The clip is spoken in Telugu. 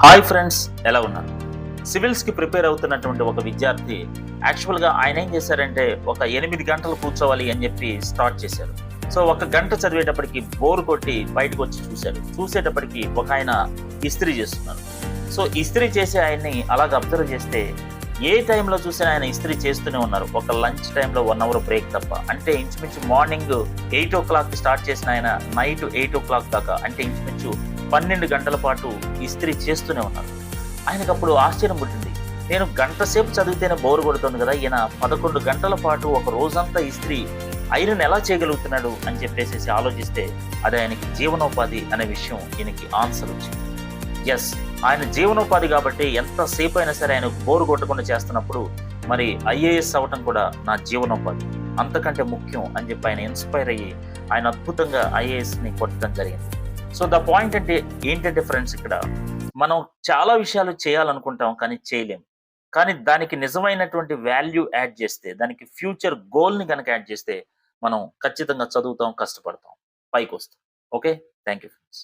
హాయ్ ఫ్రెండ్స్, ఎలా ఉన్నారు? సివిల్స్కి ప్రిపేర్ అవుతున్నటువంటి ఒక విద్యార్థి యాక్చువల్గా ఆయన ఏం చేశారంటే ఒక 8 గంటలు కూర్చోవాలి అని చెప్పి స్టార్ట్ చేశారు. సో ఒక గంట చదివేటప్పటికి బోర్ కొట్టి బయటకు వచ్చి చూశాడు. చూసేటప్పటికి ఒక ఆయన ఇస్త్రీ చేస్తున్నారు. సో ఇస్త్రీ చేసే ఆయన్ని అలాగ అబ్జర్వ్ చేస్తే ఏ టైంలో చూసినా ఆయన ఇస్త్రీ చేస్తూనే ఉన్నారు. ఒక లంచ్ టైంలో 1 అవర్ బ్రేక్ తప్ప. అంటే ఇంచుమించు మార్నింగ్ 8 o'clock స్టార్ట్ చేసిన ఆయన నైట్ 8 o'clock దాకా, అంటే ఇంచుమించు 12 గంటల పాటు ఇస్త్రీ చేస్తూనే ఉన్నారు. ఆయనకు అప్పుడు ఆశ్చర్యం పుట్టింది. నేను గంట సేపు చదివితేనే బోర్ కొడుతుంది కదా, ఈయన 11 గంటల పాటు ఒక రోజంతా ఇస్త్రీ ఐరన్ ఎలా చేయగలుగుతున్నాడు అని చెప్పేసి ఆలోచిస్తే అది ఆయనకి జీవనోపాధి అనే విషయం ఈయనకి ఆన్సర్ వచ్చింది. ఎస్, ఆయన జీవనోపాధి కాబట్టి ఎంతసేపు అయినా సరే ఆయన బోరు కొట్టకుండా చేస్తున్నప్పుడు మరి ఐఏఎస్ అవ్వటం కూడా నా జీవనోపాధి అంతకంటే ముఖ్యం అని చెప్పి ఆయన ఇన్స్పైర్ అయ్యి ఆయన అద్భుతంగా ఐఏఎస్ని కొట్టడం జరిగింది. సో ద పాయింట్ అంటే ఏంటంటే ఫ్రెండ్స్, ఇక్కడ మనం చాలా విషయాలు చేయాలనుకుంటాం కానీ చేయలేం. కానీ దానికి నిజమైనటువంటి వాల్యూ యాడ్ చేస్తే, దానికి ఫ్యూచర్ గోల్ని కనుక యాడ్ చేస్తే మనం ఖచ్చితంగా చదువుతాం, కష్టపడతాం, పైకి వస్తాం. Okay, thank you friends.